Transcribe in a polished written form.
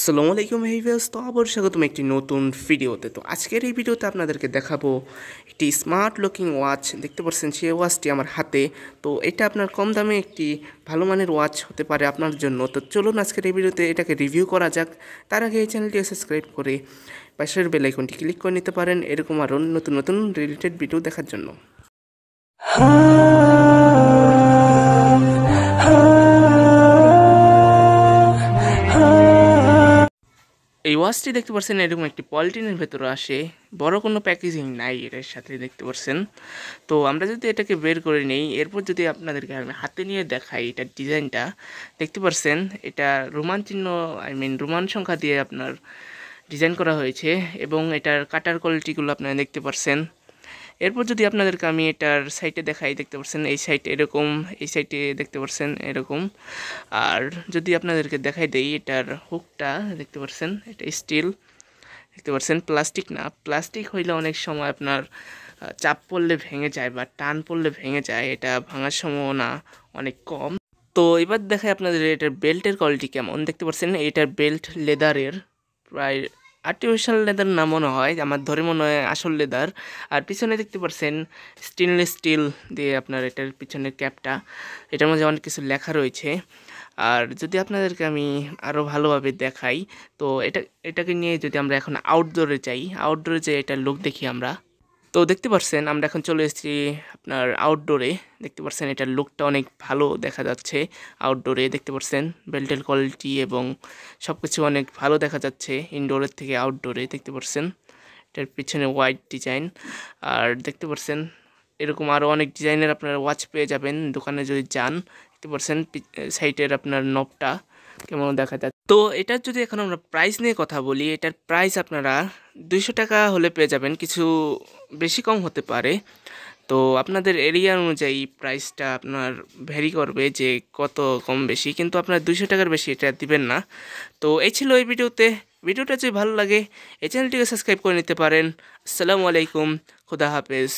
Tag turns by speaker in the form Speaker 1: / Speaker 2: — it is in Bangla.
Speaker 1: আসসালামু আলাইকুম ভিউয়ার্স, তো আবার স্বাগতম একটি নতুন ভিডিওতে। তো আজকের এই ভিডিওতে আপনাদেরকে দেখাবো একটি স্মার্ট লুকিং ওয়াচ। দেখতে পাচ্ছেন সেই ওয়াচটি আমার হাতে। তো এটা আপনার কম দামে একটি ভালো মানের ওয়াচ হতে পারে আপনার জন্য। তো চলুন আজকের এই ভিডিওতে এটাকে রিভিউ করা যাক। তার আগে এই চ্যানেলটি সাবস্ক্রাইব করে পাশের বেল আইকনটি ক্লিক করে নিতে পারেন এরকম আরও নতুন নতুন রিলেটেড ভিডিও দেখার জন্য। এই ওয়াচটি দেখতে পাচ্ছেন এরকম একটি পলিথিনের ভেতরে আসে, বড় কোনো প্যাকেজিং নাই এটার সাথে, দেখতে পাচ্ছেন। তো আমরা যদি এটাকে বের করে নেই, এরপর যদি আপনাদেরকে আমি হাতে নিয়ে দেখাই এটার ডিজাইনটা, দেখতে পাচ্ছেন এটা রোমান চিহ্ন রোমান সংখ্যা দিয়ে আপনার ডিজাইন করা হয়েছে এবং এটার কাটার কোয়ালিটিগুলো আপনারা দেখতে পাচ্ছেন। এরপর যদি আপনাদেরকে আমি এটার সাইটে দেখাই, দেখতে পাচ্ছেন এই সাইটে এরকম, এই সাইটে দেখতে পাচ্ছেন এরকম। আর যদি আপনাদেরকে দেখাই দেই এটার হুকটা, দেখতে পাচ্ছেন এটা স্টিল, দেখতে পাচ্ছেন প্লাস্টিক না। প্লাস্টিক হইলে অনেক সময় আপনার চাপ পড়লে ভেঙে যায় বা টান পড়লে ভেঙে যায়, এটা ভাঙার সম্ভাবনা অনেক কম। তো এবার দেখাই আপনাদের এটার বেল্টের কোয়ালিটি কেমন। দেখতে পাচ্ছেন এটার বেল্ট লেদারের, প্রায় আর্টিফিশিয়াল লেদার না মনে হয়, আমার ধরে মনে হয় আসল লেদার। আর পিছনে দেখতে পাচ্ছেন স্টেনলেস স্টিল দিয়ে আপনার এটার পিছনের ক্যাপটা, এটার মধ্যে অনেক কিছু লেখা রয়েছে। আর যদি আপনাদেরকে আমি আরও ভালোভাবে দেখাই, তো এটাকে নিয়ে যদি আমরা এখন আউটডোরে যাই, আউটডোরে যে এটার লুক দেখি আমরা, তো দেখতে পাচ্ছেন আমরা এখন চলে এসেছি আপনার আউটডোরে। দেখতে পাচ্ছেন এটার লুকটা অনেক ভালো দেখা যাচ্ছে আউটডোরে। দেখতে পাচ্ছেন বেল্টের কোয়ালিটি এবং সব কিছু অনেক ভালো দেখা যাচ্ছে ইনডোরের থেকে আউটডোরে। দেখতে পাচ্ছেন এটার পিছনে হোয়াইট ডিজাইন। আর দেখতে পাচ্ছেন এরকম আরও অনেক ডিজাইনের আপনার ওয়াচ পেয়ে যাবেন দোকানে যদি যান। দেখতে পাচ্ছেন সাইটের আপনার নবটা কেমন দেখা যাচ্ছে। তো এটার যদি এখন আমরা প্রাইস নিয়ে কথা বলি, এটার প্রাইস আপনারা 200 টাকা হলে পেয়ে যাবেন, কিছু বেশি কম হতে পারে। তো আপনাদের এরিয়া অনুযায়ী প্রাইসটা আপনার ভ্যারি করবে যে কত কম বেশি, কিন্তু আপনার 200 টাকার বেশি এটা দিবেন না। তো এই ছিল এই ভিডিওটা যদি ভালো লাগে এই চ্যানেলটিকে সাবস্ক্রাইব করে নিতে পারেন। আসসালামু আলাইকুম, খুদা হাফেজ।